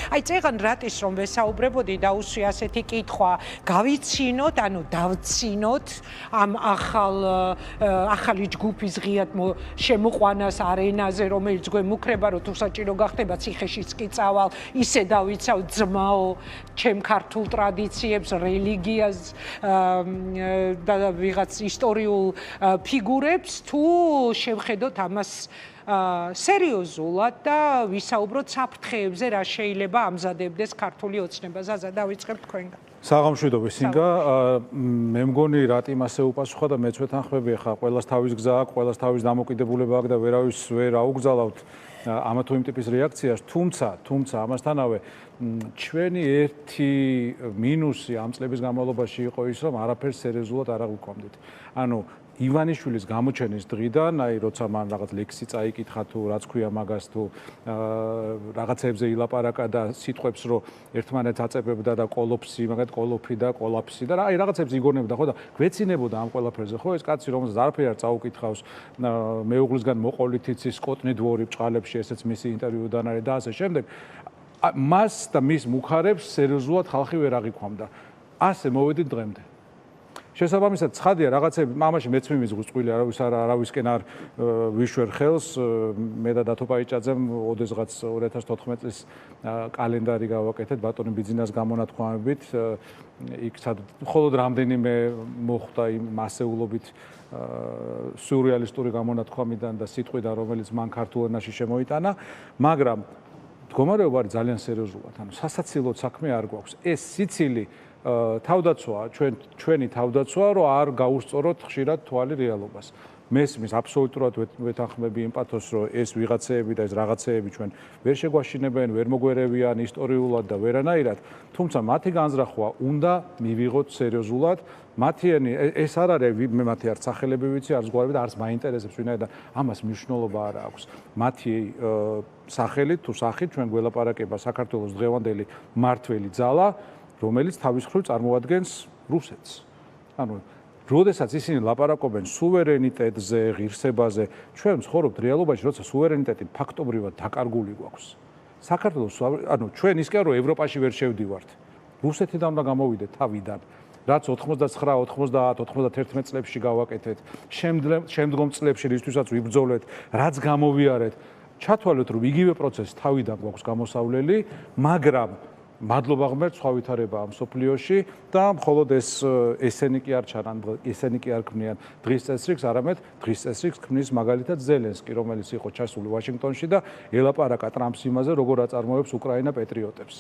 აი წეგან რატის რომ ვესაუბრებოდი და უსვი ასეთი კითხვა გავიცინოთ, ანუ დავცინოთ ამ ახალი ჯგუფის ღიად შემოყვანას არენაზე, რომელიც გვემუქრება, რომ თუ საჭირო გახდება ციხეშიც კი წავალ, ისე დავიცავ ძმაო ჩემ ქართულ ტრადიციებს, რელიგიას და ვიღაც ისტორიულ ფიგურებს, თუ შევხედოთ ამას სერიოზულად და ვისაუბროთ საფრთხეებზე, რა შეიძლება ამზადებდეს ქართული ოცნება. ზაზა, დავიწყებთ თქვენგან. საღამშვიდობის სინგა, მე მგონი რატი მასე უპასუხა და მეც ვეთანხმები ხა ყველას თავის გზა აქვს, ყველას თავის დამოკიდებულება აქვს და ვერავის ვერ აუგზავნავთ ამა თუ იმ ტიპის რეაქციას, თუმცა ამასთანავე ჩვენი ერთი მინუსი ამ წლების განმავლობაში იყო ის, რომ არაფერს სერიოზულად არ აღვიქვამდით. ანუ ივანიშვილის გამოჩენის დღიდან, აი როცა მან რაღაც ლექსი წაიკითხა თუ რაც ქვია მაგას თუ რაღაცებზე ილაპარაკა და სიტყვებს რომ ერთმანეთს აწებებდა და კოლოფსი, მაგათ კოლოფი და კოლაფსი და აი რაღაცებს იგონებდა ხო და გვეცინებოდა ამ ყველაფერზე ხო ეს კაცი რომელსაც არაფერი არ წაუკითხავს მეუღლისგან მოყოლით იცის სკოტნი დვორი ბჭყალებში ესეც მისი ინტერვიუდან არის და ასე შემდეგ მას და მის მუხარებს სერიოზულად ხალხი ვერ აღიქვამდა. ასე მოვედით დღემდე. შესაბამისად ცხადია რაღაცები მამაში მეც მიმიზღვის წყვილი არავისკენ არ ვიშვერ ხელს მე და დათო პაიჭაძემ ოდესღაც 2014 წლის კალენდარი გავაკეთეთ ბატონი ბიძინას გამონათქვამებით იქ მხოლოდ რამდენიმე მოხდა იმ მასეულობით სიურრეალისტური გამონათქვამიდან და სიტყვიდან რომელიც მან ქართულ ენაში შემოიტანა მაგრამ მდგომარეობა არის ძალიან სერიოზულად ანუ სასაცილოდ საქმე არ გვაქვს ეს სიცილი თავდაცვაა ჩვენი თავდაცვა რომ არ გაუსწოროთ ხშირად თვალი რეალობას. მესმის აბსოლუტურად ვეთანხმები იმ პათოს რომ ეს ვიღაცეები და ეს რაღაცეები ჩვენ ვერ შეგვაშინებენ, ვერ მოგვერევიან ისტორიულად და ვერანაირად, თუმცა მათი განზრახვა უნდა მივიღოთ სერიოზულად. მათიანი ეს არ არის მე მათი არც სახელები ვიცი, არც გვარები და არც მაინტერესებს ვინაიდან ამას მნიშვნელობა არ აქვს. მათი სახელით თუ სახით ჩვენ გველაპარაკება საქართველოს დღევანდელი მმართველი ძალა რომელიც თავის მხრივ წარმოადგენს რუსეთს. ანუ, როდესაც ისინი ლაპარაკობენ სუვერენიტეტზე, ღირსებაზე, ჩვენ ვცხოვრობთ რეალობაში, როცა სუვერენიტეტი ფაქტობრივად დაკარგული გვაქვს. საქართველოს, ანუ ჩვენ ისკენ რომ ევროპაში ვერ შევდივართ. რუსეთიდან უნდა გამოვიდეთ თავიდან. რაც 89, 90, 91 წლებში გავაკეთეთ, შემდგომ წლებში რისთვისაც ვიბრძოლეთ, რაც გამოვიარეთ, ჩათვალეთ რომ იგივე პროცესი თავიდან გვაქვს გამოსავლელი, მაგრამ მადლობა ღმერთს სხვა ვითარებაა მსოფლიოში და მხოლოდ ესენი კი არ ჩანან, ესენი კი არ ქმნიან დღის წესრიგს, არამედ დღის წესრიგს ქმნის მაგალითად ზელენსკი, რომელიც იყო ჩასული ვაშინგტონში და ელაპარაკა ტრამპს იმაზე, როგორ აწარმოებს უკრაინა პეტრიოტებს.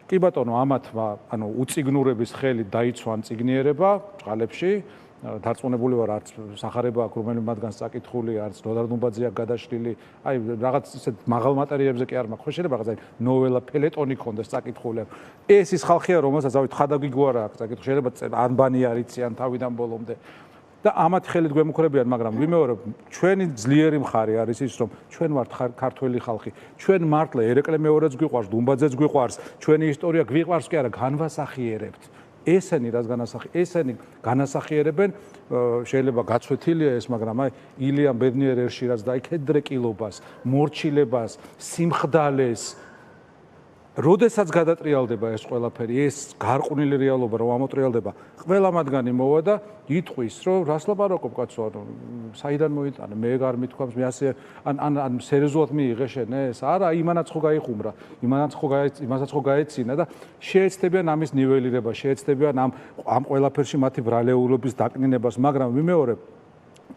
კი ბატონო, ამათმა, ანუ უციგნურების ხელით დაიცვან ციგნიერება ბჭყალებში, დარწმუნებული ვარ, არც სახარება აქვს რომელიმე მათგანს წაკითხული, არც ნოდარ დუმბაძე აქვს გადაშლილი, აი რაღაც ისეთ მაღალ მატერიებზე კი არ მაქვს, ხო შეიძლება რაღაც აი ნოველა ფელეტონი ქონდეს წაკითხული. ეს ის ხალხია, რომელსაც ავით ხადაგიგო არ აქვს წაკითხული, შეიძლება ანბანი არიციან თავიდან ბოლომდე. და ამათ ხელით გვემუქრებიან, მაგრამ ვიმეორებ, ჩვენი ძლიერი მხარე არის ის, რომ ჩვენ ვართ ქართველი ხალხი. ჩვენ მართლა ერეკლე მეორეც გვიყვარს, დუმბაძეც გვიყვარს, ჩვენი ისტორია გვიყვარს კი არა, განვასახიერებთ. ესენი რაც ესენი განასახიერებენ შეიძლება გაცვეთილია ეს მაგრამ აი ილიამ ბედნიერერში რაც დაიქედრეკილობას მორჩილებას სიმხდალეს როდესაც გადატრიალდება ეს ყველაფერი ეს გარყვნილი რეალობა რომ ამოტრიალდება ყველა მათგანი მოვა და იტყვის რომ რას ლაპარაკობ კაცო ანუ საიდან მოიტანა მე არ მithქვამს მე ასე ან სერიოზულად მიიღე შენ ეს არა იმანაც ხო გაიხუმრა იმასაც ხო გაეცინა და შეეცდებიან ამის ნიველირება შეეცდებიან ამ ყველაფერში მათი ბრალეულობის დაკნინებას მაგრამ ვიმეორებ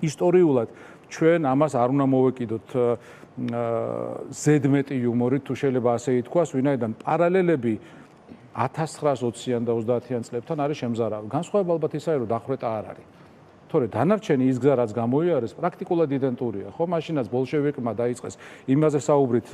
ისტორიულად ჩვენ ამას არ უნდა მოვეკიდოთ ზედმეტი იუმორით თუ შეიძლება ასე ითქვას ვინაიდან პარალელები 1920-იან და 30-იან წლებთან არის შემზარავი. განსხვავება ალბათ ისაა რომ დახვრეტა არ არის. თორე დანარჩენი ის გზა რაც გამოიარეს პრაქტიკულად იდენტურია. ხო, მაშინაც ბოლშევიკმა დაიწყეს იმაზე საუბრით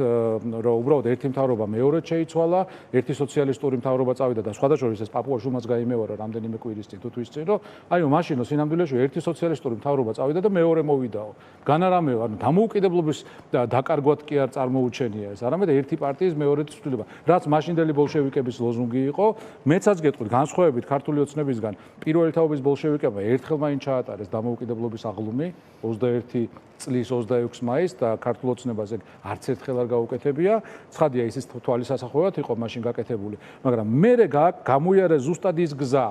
რომ უბრალოდ ერთი მთავრობა მეორედ შეიცვალა, ერთი სოციალისტური მთავრობა წავიდა და სხვადასხვა ეს პაპუაშვილმაც გაიმეორა რამდენიმე კვირის წინ თუ თვის წინ რომ აიო მაშინო სინამდვილეში ერთი სოციალისტური მთავრობა წავიდა და მეორე მოვიდაო. განარამეო, ანუ დამოუკიდებლობის დაკარგვად კი არ წარმოუჩენია ეს, არამედ ერთი პარტიის მეორე ცვლილება. რაც მაშინდელი ბოლშევიკების ლოზუნგი იყო, მეცაც გეტყვით განსხვავებით ქართული ოცნებისგან პირველი თაობის ბოლშევიკებმა ერთხელ მაინც ჩაატარა გაატარეს დამოუკიდებლობის აღლუმი 21 წლის 26 მაისს და ქართულ ოცნებას ეგ არც ერთხელ არ გაუკეთებია. ცხადია ისიც თვალისასახვევად იყო მაშინ გაკეთებული, მაგრამ მერე გამოიარეს ზუსტად ის გზა,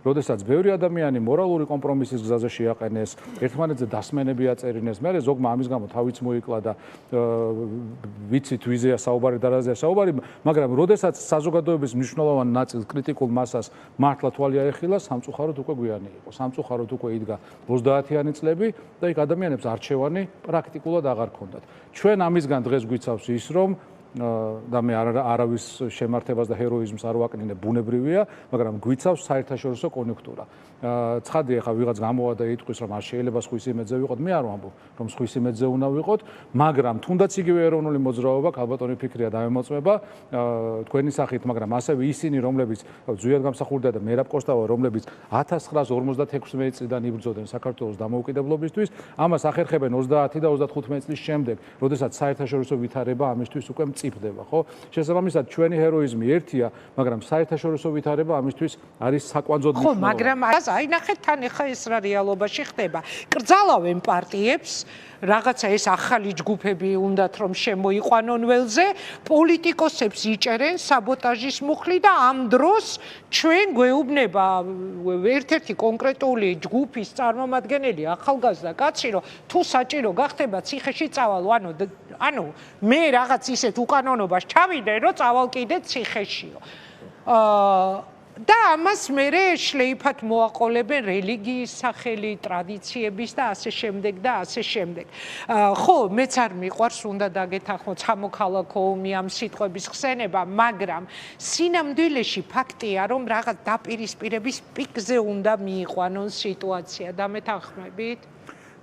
როდესაც ბევრი ადამიანი მორალური კომპრომისის გზაზე შეაყენეს, ერთმანეთზე დასმენები აწერინეს, მერე ზოგმა ამის გამო თავიც მოიკლა და ვიცით ვიზეა საუბარი და რაზეა საუბარი, მაგრამ როდესაც საზოგადოების მნიშვნელოვან ნაწილს კრიტიკულ მასას მართლა თვალი აეხილა, სამწუხაროდ უკვე გვიანი იყო. სამწუხაროდ უკვე იდგა 30-იანი წლები და იქ ადამიანებს არჩევანი პრაქტიკულად აღარ ჰქონდათ. ჩვენ ამისგან დღეს გვიცავს ის, რომ და მე არავის შემართებას და ჰეროიზმს არ ვაკნინებ, ბუნებრივია, მაგრამ გვიცავს საერთაშორისო კონიუნქტურა. ცხადია, ხა ვიღაც გამოვა და იტყვის, რომ არ შეიძლება სხვისი მეძე ვიყოთ, მე არ ვამბობ, რომ სხვისი მეძე უნდა ვიყოთ, მაგრამ თუნდაც იგივე ეროვნული მოძრაობა, ქალბატონი ფიქრია დავემოწმება თქვენი სახით, მაგრამ ასევე ისინი, რომლებიც ზვიად გამსახურდა და მერაბ კოსტავა, რომლებიც 1956 წლიდან იბრძოდნენ საქართველოს დამოუკიდებლობისთვის, ამას ახერხებენ 30 და 35 წლის შემდეგ, როდესაც საერთაშორისო ვითარება ამისთვის უკვე მწიფდება, ხო? შესაბამისად, ჩვენი ჰეროიზმი ერთია, მაგრამ საერთაშორისო ვითარება ამისთვის არის საკვანძოდ მნიშვნელოვანი. ხო, მაგრამ აი ნახეთ თან ახლა ეს რა რეალობაში ხდება. კრძალავენ პარტიებს, რაღაცა ეს ახალი ჯგუფები უნდათ რომ შემოიყვანონ ველზე, პოლიტიკოსებს იჭერენ საბოტაჟის მუხლი და ამ დროს ჩვენ გვეუბნება ერთ-ერთი კონკრეტული ჯგუფის წარმომადგენელი ახალგაზრდა კაცი, რომ თუ საჭირო გახდება ციხეში წავალ, ანუ მე რაღაც ისეთ უკანონობას ჩავიდე, რომ წავალ კიდე ციხეშიო. და ამას მერე შლეიფად მოაყოლებენ რელიგიის სახელი, ტრადიციების და ასე შემდეგ და ასე შემდეგ. ხო, მეც არ მიყვარს უნდა დაგეთანხმოთ სამოქალაქო ომი ამ სიტყვების ხსენება, მაგრამ სინამდვილეში ფაქტია, რომ რაღაც დაპირისპირების პიკზე უნდა მიიყვანონ სიტუაცია. დამეთანხმებით?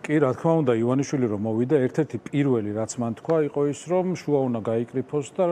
კი, რა თქმა უნდა, ივანიშვილი რომ მოვიდა, ერთ-ერთი პირველი რაც მან თქვა, იყო ის, რომ შუა უნდა გაიკრიფოს და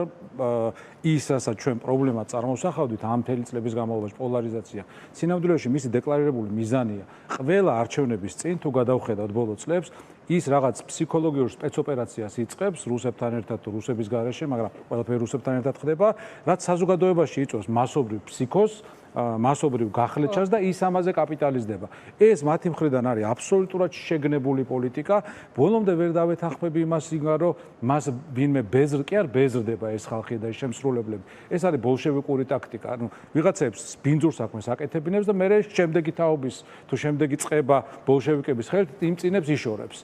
ის, რასაც ჩვენ პრობლემად წარმოსახავდით ამ მთელი წლების განმავლობაში პოლარიზაცია. სინამდვილეში მისი დეკლარირებული მიზანია ყველა არჩევნების წინ თუ გადავხედავთ ბოლო წლებს, ის რაღაც ფსიქოლოგიურ სპეცოპერაციას იწყებს რუსებთან ერთად თუ რუსების გარეშე, მაგრამ ყველაფერი რუსებთან ერთად ხდება, რაც საზოგადოებაში იწვევს მასობრივ ფსიქოს, მასობრივ გახლეჩას და ის ამაზე კაპიტალიზდება. ეს მათი მხრიდან არის აბსოლუტურად შეგნებული პოლიტიკა. ბოლომდე ვერ დავეთანხმები იმას, რომ მას ვინმე ბეზრ კი არ ბეზრდება ეს ხალხი და ეს შემსრულებლები. ეს არის ბოლშევიკური ტაქტიკა. ანუ ვიღაცებს ბინძურ საქმეს აკეთებინებს და მერე შემდეგი თაობის თუ შემდეგი წყება ბოლშევიკების ხელთ იმ წინებს იშორებს.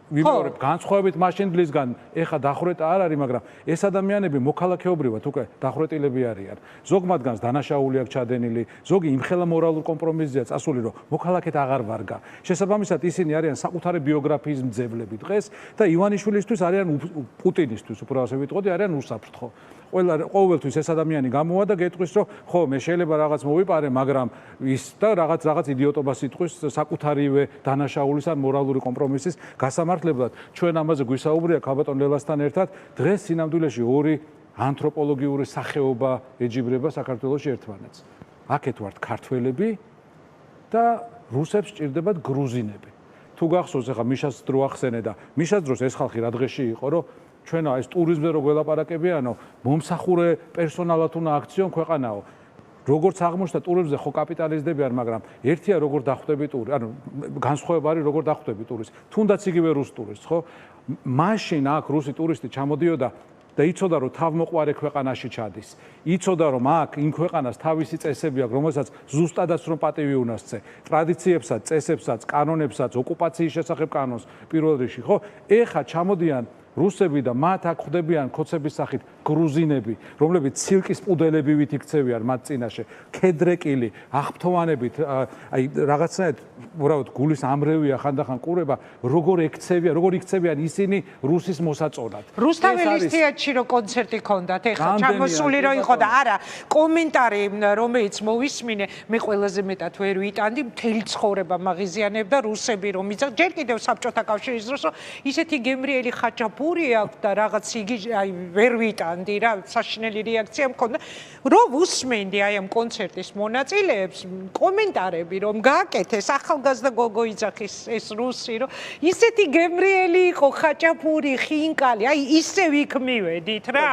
ვიმეორებ განსხვავებით მაშინდლისგან ეხა დახვრეტა არ არის, მაგრამ ეს ადამიანები მოქალაქეობრივად უკვე დახვრეტილები არიან. ზოგ მათგანს დანაშაული აქვს ჩადენილი, ზოგი იმხელა მორალურ კომპრომისზეა წასული, რომ მოქალაქედ აღარ ვარგა. შესაბამისად ისინი არიან საკუთარი ბიოგრაფიის მძევლები დღეს და ივანიშვილისთვის არიან პუტინისთვის, უფრო ასე ვიტყოდი, არიან უსაფრთხო. ყოველთვის ეს ადამიანი გამოვა და გეტყვის, რომ ხო, მე შეიძლება რაღაც მოვიპარე, მაგრამ ის და რაღაც იდიოტობას იტყვის საკუთარივე დანაშაულის ან მორალური კომპრომისის გასამართლებლად. ჩვენ ამაზე გვისაუბრია ქალბატონ ლელასთან ერთად. დღეს სინამდვილეში ორი ანთროპოლოგიური სახეობა ეჯიბრება საქართველოში ერთმანეთს. აქეთ ვართ ქართველები და რუსებს სჭირდებათ გრუზინები. თუ გახსოვს, ახლა მიშას დრო ახსენე და მიშას დროს ეს ხალხი რა დღეში იყო, რომ ჩვენო ეს ტურიზმზე რო გველაპარაკებიანო, მომსახურე პერსონალად უნდა აქციონ ქვეყანაო. როგორც აღმოჩნდა ტურიზმზე ხო კაპიტალიზდებიან, მაგრამ ერთია როგორ დახვდები ტურის, ანუ განსხვავება არის როგორ დახვდები ტურის. თუნდაც იგივე რუს ტურისტს, ხო? მაშინ აქ რუსი ტურისტი ჩამოდიოდა და იცოდა რომ თავმოყვარე ქვეყანაში ჩადის. იცოდა რომ აქ იმ ქვეყანას თავისი წესები აქვს, რომელსაც ზუსტადაც რომ პატივი უნდა სცე. ტრადიციებსაც, წესებსაც, კანონებსაც, ოკუპაციის შესახებ კანონს პირველ რიგში, ხო? ეხა ჩამოდიან რუსები და მათ აქ ხვდებიან ქოცების სახით გრუზინები, რომლებიც ცირკის პუდელებივით იქცევიან მათ წინაშე, ქედრეკილი, აღფრთოვანებით, აი რაღაცნაირად, უბრალოდ გულის ამრევია ხანდახან ყურება, როგორ იქცევიან ისინი რუსის მოსაწონად. რუსთაველის თეატრში რო კონცერტი ჰქონდათ, ეხლა ჩამოსული რო იყო და არა, კომენტარი რომელიც მოვისმინე, მე ყველაზე მეტად ვერ ვიტანდი, მთელი ცხოვრება მაღიზიანებდა რუსები რომ იცახ, ჯერ კიდევ საბჭოთა კავშირის დროს, რომ ისეთი გემრიელი ხაჭაპური ხაჭაპური აქვს და რაღაც იგი აი ვერ ვიტანდი რა, საშინელი რეაქცია მქონდა. რომ უსმენდი აი ამ კონცერტის მონაწილეებს კომენტარები რომ გააკეთეს ახალგაზრდა გოგო იძახის ეს რუსი რომ ისეთი გემრიელი იყო ხაჭაპური ხინკალი აი ისევ იქ მივედით რა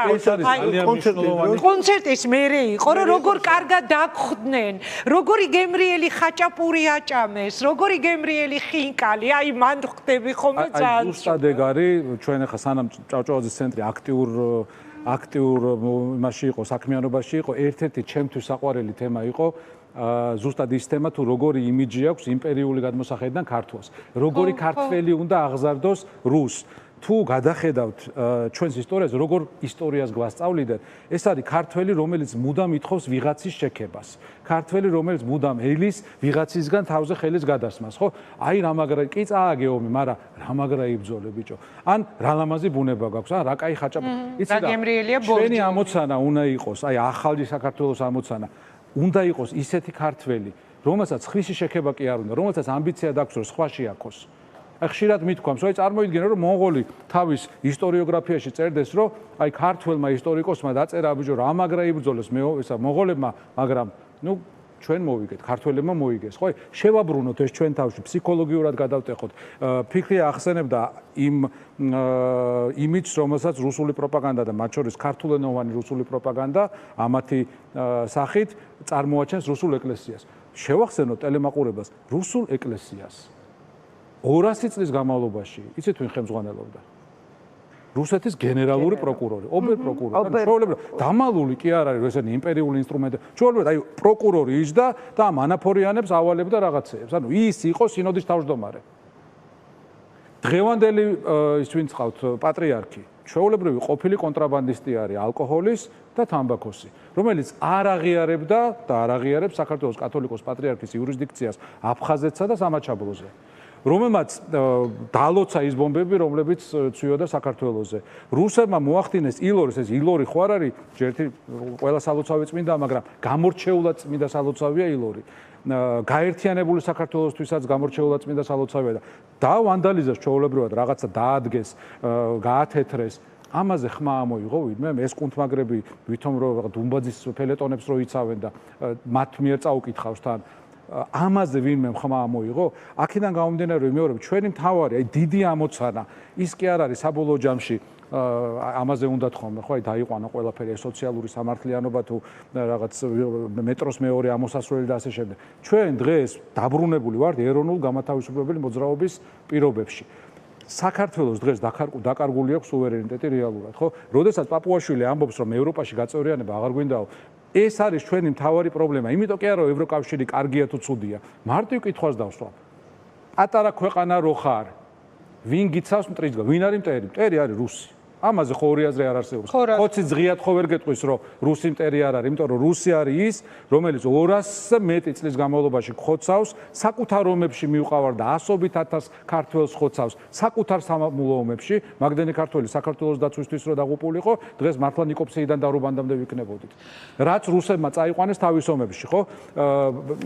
კონცერტის მერე იყო რომ როგორ კარგად დაგხვდნენ როგორი გემრიელი ხაჭაპური აჭამეს როგორი გემრიელი ხინკალი აი მან ხვდები ხოლმე ძალიან ზუსტად ეგ არის ჩვენ ახლა სანამ ჭავჭავაძის ცენტრი აქტიურ იმაში იყო საქმიანობაში იყო ერთ-ერთი ჩემთვის საყვარელი თემა იყო ზუსტად ის თემა თუ როგორი იმიჯი აქვს იმპერიული გადმოსახედიდან ქართულს როგორი ქართველი უნდა აღზარდოს რუსს თუ გადახედავთ ჩვენს ისტორიას როგორ ისტორიას გვასწავლიდან ეს არის ქართველი რომელიც მუდამ ითხოვს ვიღაცის შექებას ქართველი რომელიც მუდამ ელის ვიღაცისგან თავზე ხელის გადასმას ხო აი რა მაგრა კი წააგე ომი მაგრამ რა მაგრა იბძოლე ბიჭო ან რა ლამაზი ბუნება გაქვს ან რა კაი ხაჭაპური იცი და ჩვენი ამოცანა უნდა იყოს აი ახალი საქართველოს ამოცანა უნდა იყოს ისეთი ქართველი რომელსაც ხვისი შექება კი არ უნდა რომელსაც ამბიცია დაქვს რომ სხვა შეაქოს ხშირად მithქვამს, რომ წარმოიდგინე რომ მონღოლი თავის ისტორიოგრაფიაში წერდეს, რომ აი ქართველმა ისტორიკოსმა დაწერა ბიჭო რა მაგრა იბრძოლეს ესა მონღოლებმა, მაგრამ ნუ ჩვენ მოვიგეთ, ქართველებმა მოიგეს, ხო? შევაბრუნოთ ეს ჩვენ თავში, ფსიქოლოგიურად გადავტეხოთ. ფიქრი ახსენებდა იმ იმიჯს, რომელსაც რუსული პროპაგანდა და მათ შორის ქართულენოვანი რუსული პროპაგანდა ამათი სახით წარმოაჩენს რუსულ ეკლესიას. შევახსენოთ ტელემაყურებას რუსულ ეკლესიას. 200 წლის განმავლობაში, იცით ვინ ხელმძღვანელობდა? რუსეთის გენერალური პროკურორი, ობერ-პროკურორი. ჩვეულებრივ დამალული კი არ არის, რომ ესენი იმპერიული ინსტრუმენტი. ჩვეულებრივ აი პროკურორი იჯდა და ამ ანაფორიანებს ავალებდა რაღაცეებს. ანუ ის იყო სინოდის თავმჯდომარე. დღევანდელი ის ვინც ყავთ პატრიარქი, ჩვეულებრივი ყოფილი კონტრაბანდისტი არის ალკოჰოლის და თამბაქოსი, რომელიც არ აღიარებდა და არ აღიარებს საქართველოს კათოლიკოს პატრიარქის იურისდიქციას აფხაზეთსა და სამაჩაბლოზე. რომელმაც დალოცა ის ბომბები, რომლებიც ცვიოდა საქართველოზე. რუსებმა მოახდინეს ილორის, ეს ილორი ხო არ არის, ერთი ყველა სალოცავი წმინდა, მაგრამ გამორჩეულად წმინდა სალოცავია ილორი. გაერთიანებული საქართველოსთვისაც გამორჩეულად წმინდა სალოცავია და დავანდალიზეს ჩვეულებრივად რაღაცა დაადგეს, გაათეთრეს. ამაზე ხმა ამოიღო ვინმე ეს კუნთმაგრები ვითომ რომ დუმბაძის ფელეტონებს რო იცავენ და მათ მიერ წაუკითხავს თან ამაზე ვინმე ხმა ამოიღო აქედან გამომდინარე რომ მეორებ ჩვენი მთავარი აი დიდი ამოცანა ის კი არ არის საბოლოო ჯამში ამაზე უნდა თხოვმე ხო აი დაიყვანა ყველაფერი სოციალური სამართლიანობა თუ რაღაც მეტროს მეორე ამოსასვლელი და ასე შემდეგ ჩვენ დღეს დაბრუნებული ვართ ეროვნულ გამათავისუფლებელი მოძრაობის პირობებში საქართველოს დღეს დაკარგული აქვს სუვერენიტეტი რეალურად ხო როდესაც პაპუაშვილი ამბობს რომ ევროპაში გაწევრიანება აღარ გვინდაო ეს არის ჩვენი მთავარი პრობლემა. იმიტომ კი არა რომ ევროკავშირი კარგია თუ ცუდია. მარტივ კითხვას დავსვამ. პატარა ქვეყანა რო ხარ? ვინ გიცავს მტრიდგა? ვინ არის მტერი? მტერი არის რუსი. ამაზე ხო ორი აზრი არ არსებობს. ხოცი ზღიად ხო ვერ გეტყვის რომ რუსი მტერი არ არის, იმიტომ რომ რუსი არის ის, რომელიც 200-ზე მეტი წლის განმავლობაში ხოცავს, საკუთარ ომებში მივყავარ და ასობით ათას ქართველს ხოცავს, საკუთარ სამამულო ომებში, მაგდენი ქართველი საქართველოს დაცვისთვის რო დაღუპულიყო, დღეს მართლა ნიკოპსიიდან დარუბანდამდე ვიქნებოდით. რაც რუსებმა წაიყვანეს თავის ომებში, ხო?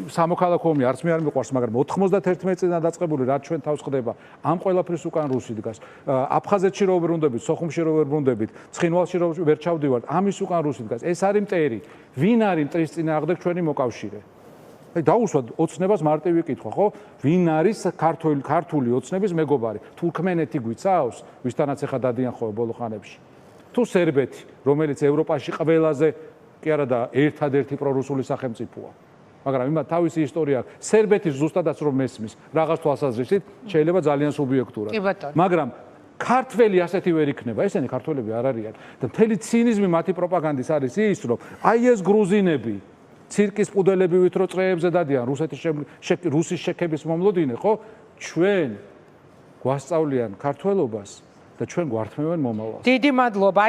სამოქალაქო ომი არც მე არ მიყვარს, მაგრამ 91 წლიდან დაწყებული რაც ჩვენ თავს ხდება, ამ ყველაფრის უკან რუსი დგას. აფხაზეთში რო ვერუნდებით, სოხუმში ვერ ბრუნდებით, ცხინვალში რო ვერ ჩავდივართ, ამის უკან რუსი დგას. ეს არის მტერი. ვინ არის მტრის წინააღმდეგ ჩვენი მოკავშირე? აი დაუსვათ ოცნებას მარტივი კითხვა, ხო? ვინ არის ქართული ოცნების მეგობარი? თურქმენეთი გვიცავს, ვისთანაც ახლა დადიან ხო ბოლო ხანებში? თუ სერბეთი, რომელიც ევროპაში ყველაზე კი არა და ერთადერთი პრორუსული სახელმწიფოა. მაგრამ იმათ თავისი ისტორია აქვს. სერბეთის ზუსტადაც რომ მესმის, რაღაც თვალსაზრისით შეიძლება ძალიან სუბიექტურად. მაგრამ ქართველი ასეთი ვერ იქნება, ესენი ქართველები არ არიან და მთელი ცინიზმი მათი პროპაგანდის არის ის, რომ აი ეს გრუზინები ცირკის პუდელებივით რო წრეებზე დადიან რუსის შექების მომლოდინე, ხო? ჩვენ გვასწავლიან ქართველობას და ჩვენ გვართმევენ მომავალს. დიდი მადლობა.